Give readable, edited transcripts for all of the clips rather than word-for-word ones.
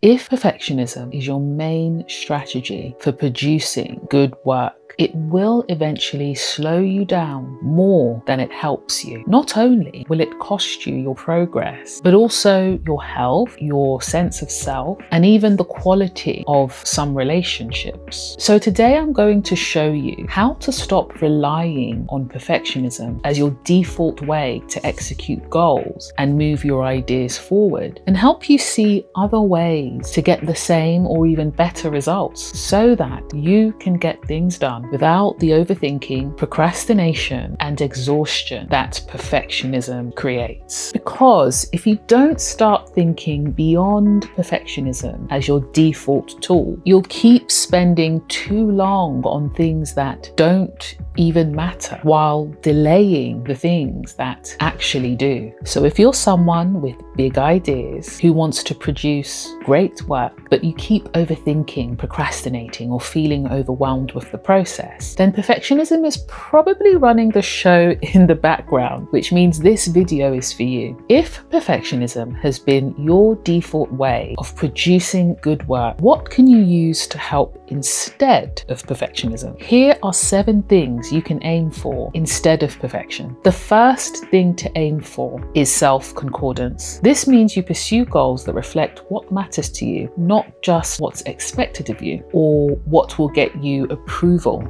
If perfectionism is your main strategy for producing good work, it will eventually slow you down more than it helps you. Not only will it cost you your progress, but also your health, your sense of self, and even the quality of some relationships. So today I'm going to show you how to stop relying on perfectionism as your default way to execute goals and move your ideas forward, and help you see other ways to get the same or even better results so that you can get things done without the overthinking, procrastination, and exhaustion that perfectionism creates. Because if you don't start thinking beyond perfectionism as your default tool, you'll keep spending too long on things that don't even matter while delaying the things that actually do. So if you're someone with big ideas who wants to produce great work, but you keep overthinking, procrastinating, or feeling overwhelmed with the process, then perfectionism is probably running the show in the background, which means this video is for you. If perfectionism has been your default way of producing good work, what can you use to help instead of perfectionism? Here are 7 things you can aim for instead of perfection. The first thing to aim for is self-concordance. This means you pursue goals that reflect what matters to you, not just what's expected of you or what will get you approval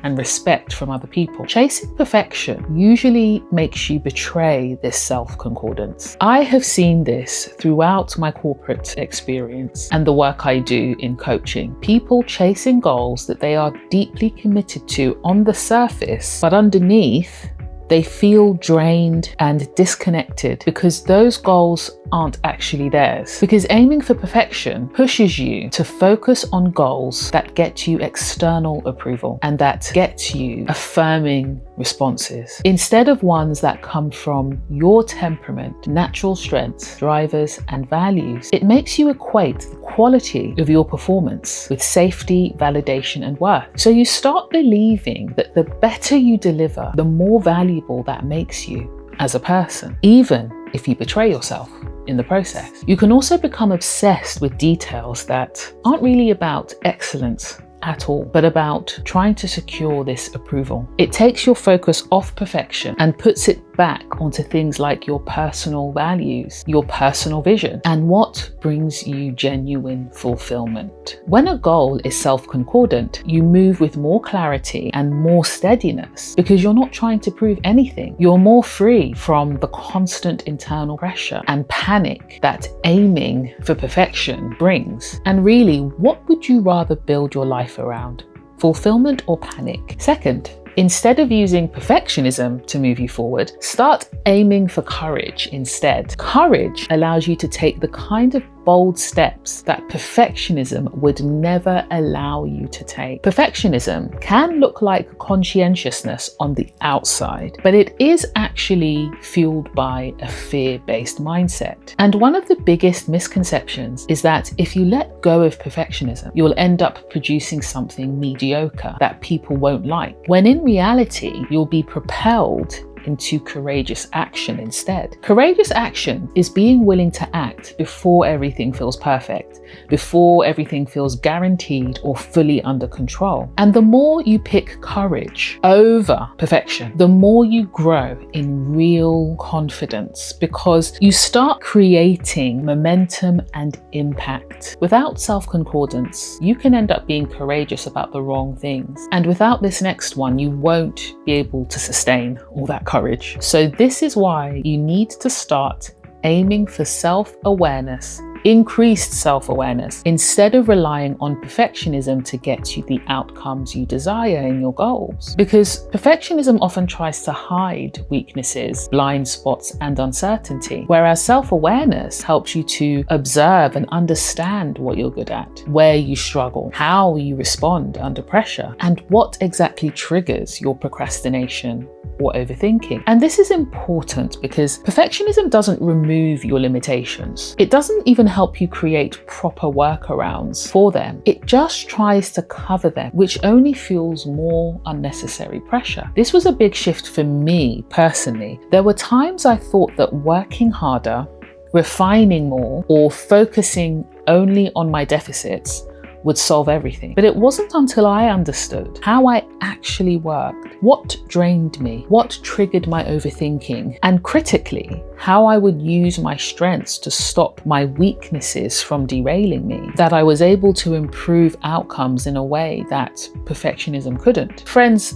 and respect from other people. Chasing perfection usually makes you betray this self-concordance. I have seen this throughout my corporate experience and the work I do in coaching. People chasing goals that they are deeply committed to on the surface, but underneath, they feel drained and disconnected because those goals aren't actually theirs. Because aiming for perfection pushes you to focus on goals that get you external approval and that get you affirming responses, instead of ones that come from your temperament, natural strengths, drivers, and values. It makes you equate the quality of your performance with safety, validation, and worth. So you start believing that the better you deliver, the more valuable that makes you as a person, even if you betray yourself in the process. You can also become obsessed with details that aren't really about excellence at all, but about trying to secure this approval. It takes your focus off perfection and puts it back onto things like your personal values, your personal vision, and what brings you genuine fulfillment. When a goal is self-concordant, you move with more clarity and more steadiness because you're not trying to prove anything. You're more free from the constant internal pressure and panic that aiming for perfection brings. And really, what would you rather build your life around? Fulfillment or panic? Second, instead of using perfectionism to move you forward, start aiming for courage instead. Courage allows you to take the kind of bold steps that perfectionism would never allow you to take. Perfectionism can look like conscientiousness on the outside, but it is actually fueled by a fear-based mindset. And one of the biggest misconceptions is that if you let go of perfectionism, you'll end up producing something mediocre that people won't like, when in reality, you'll be propelled into courageous action instead. Courageous action is being willing to act before everything feels perfect, before everything feels guaranteed or fully under control. And the more you pick courage over perfection, the more you grow in real confidence, because you start creating momentum and impact. Without self-concordance, you can end up being courageous about the wrong things. And without this next one, you won't be able to sustain all that courage. So this is why you need to start aiming for self-awareness, increased self-awareness, instead of relying on perfectionism to get you the outcomes you desire in your goals. Because perfectionism often tries to hide weaknesses, blind spots, and uncertainty, whereas self-awareness helps you to observe and understand what you're good at, where you struggle, how you respond under pressure, and what exactly triggers your procrastination or overthinking. And this is important because perfectionism doesn't remove your limitations. It doesn't even help you create proper workarounds for them. It just tries to cover them, which only fuels more unnecessary pressure. This was a big shift for me personally. There were times I thought that working harder, refining more, or focusing only on my deficits would solve everything. But it wasn't until I understood how I actually worked, what drained me, what triggered my overthinking, and critically, how I would use my strengths to stop my weaknesses from derailing me, that I was able to improve outcomes in a way that perfectionism couldn't. Friends,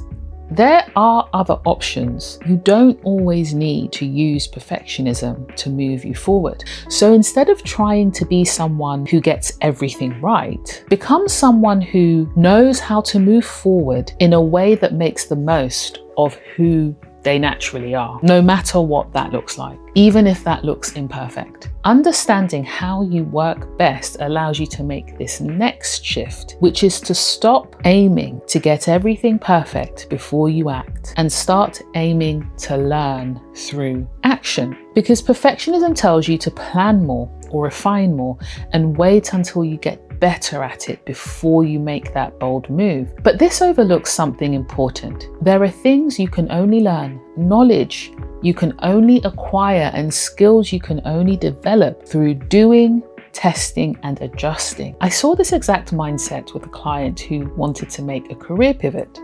there are other options. You don't always need to use perfectionism to move you forward. So instead of trying to be someone who gets everything right, become someone who knows how to move forward in a way that makes the most of who they naturally are, no matter what that looks like, even if that looks imperfect. Understanding how you work best allows you to make this next shift, which is to stop aiming to get everything perfect before you act and start aiming to learn through action. Because perfectionism tells you to plan more or refine more and wait until you get better at it before you make that bold move. But this overlooks something important. There are things you can only learn, knowledge you can only acquire, and skills you can only develop through doing, testing, and adjusting. I saw this exact mindset with a client who wanted to make a career pivot.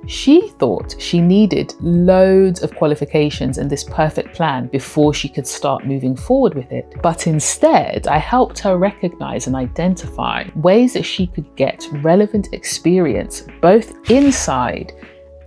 She thought she needed loads of qualifications and this perfect plan before she could start moving forward with it. But instead, I helped her recognize and identify ways that she could get relevant experience both inside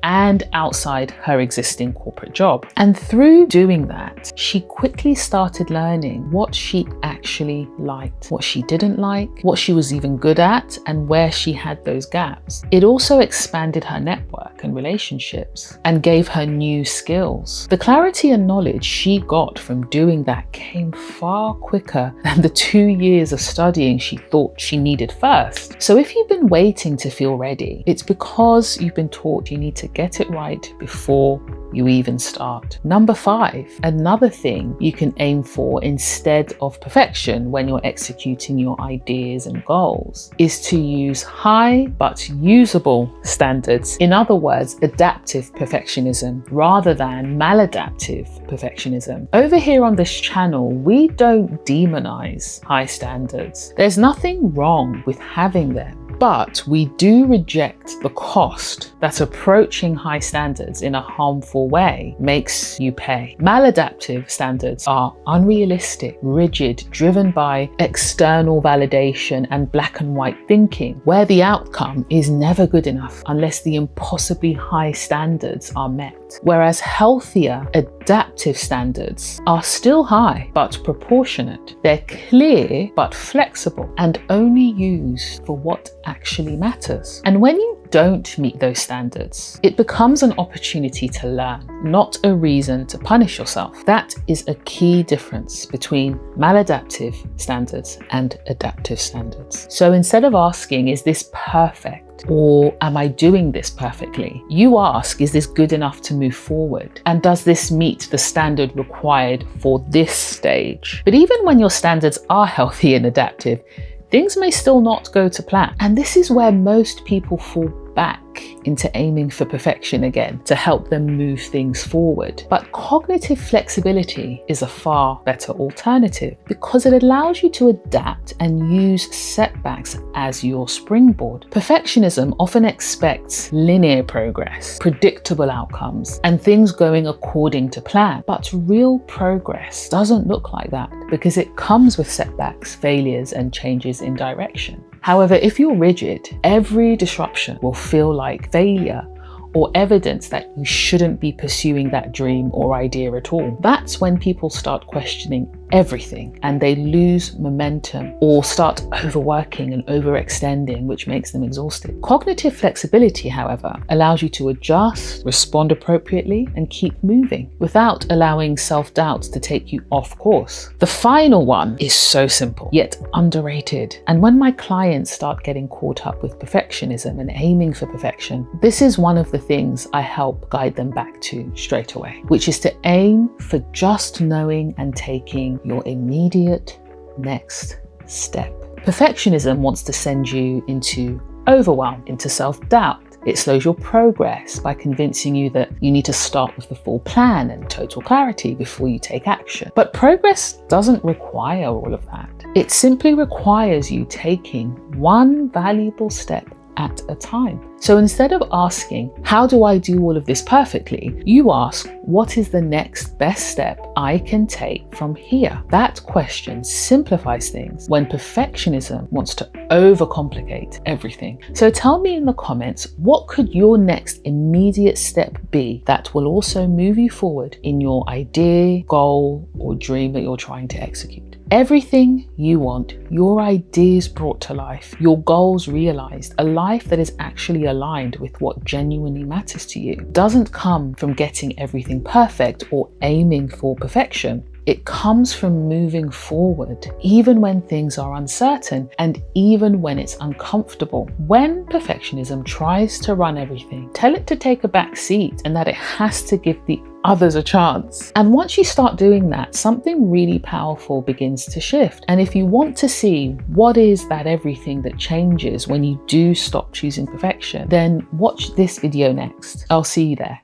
and outside her existing corporate job. And through doing that, she quickly started learning what she actually liked, what she didn't like, what she was even good at, and where she had those gaps. It also expanded her network and relationships and gave her new skills. The clarity and knowledge she got from doing that came far quicker than the 2 years of studying she thought she needed first. So if you've been waiting to feel ready, it's because you've been taught you need to get it right before you even start. Number 5, another thing you can aim for instead of perfection when you're executing your ideas and goals is to use high but usable standards. In other words, adaptive perfectionism rather than maladaptive perfectionism. Over here on this channel, we don't demonize high standards. There's nothing wrong with having them. But we do reject the cost that approaching high standards in a harmful way makes you pay. Maladaptive standards are unrealistic, rigid, driven by external validation and black and white thinking, where the outcome is never good enough unless the impossibly high standards are met. Whereas healthier, adaptive standards are still high but proportionate. They're clear but flexible and only used for what actually matters. And when you don't meet those standards, it becomes an opportunity to learn, not a reason to punish yourself. That is a key difference between maladaptive standards and adaptive standards. So instead of asking, is this perfect? Or am I doing this perfectly? You ask, is this good enough to move forward? And does this meet the standard required for this stage? But even when your standards are healthy and adaptive, things may still not go to plan. And this is where most people fall back into aiming for perfection again to help them move things forward. But cognitive flexibility is a far better alternative because it allows you to adapt and use setbacks as your springboard. Perfectionism often expects linear progress, predictable outcomes, and things going according to plan. But real progress doesn't look like that because it comes with setbacks, failures, and changes in direction. However, if you're rigid, every disruption will feel like failure or evidence that you shouldn't be pursuing that dream or idea at all. That's when people start questioning everything and they lose momentum or start overworking and overextending, which makes them exhausted. Cognitive flexibility, however, allows you to adjust, respond appropriately, and keep moving without allowing self-doubt to take you off course. The final one is so simple, yet underrated. And when my clients start getting caught up with perfectionism and aiming for perfection, this is one of the things I help guide them back to straight away, which is to aim for just knowing and taking your immediate next step. Perfectionism wants to send you into overwhelm, into self-doubt. It slows your progress by convincing you that you need to start with the full plan and total clarity before you take action. But progress doesn't require all of that. It simply requires you taking one valuable step at a time. So instead of asking, how do I do all of this perfectly? You ask, what is the next best step I can take from here? That question simplifies things when perfectionism wants to overcomplicate everything. So tell me in the comments, what could your next immediate step be that will also move you forward in your idea, goal, or dream that you're trying to execute? Everything you want, your ideas brought to life, your goals realized, a life that is actually aligned with what genuinely matters to you, doesn't come from getting everything perfect or aiming for perfection. It comes from moving forward, even when things are uncertain and even when it's uncomfortable. When perfectionism tries to run everything, tell it to take a back seat and that it has to give the others a chance. And once you start doing that, something really powerful begins to shift. And if you want to see what is that everything that changes when you do stop choosing perfection, then watch this video next. I'll see you there.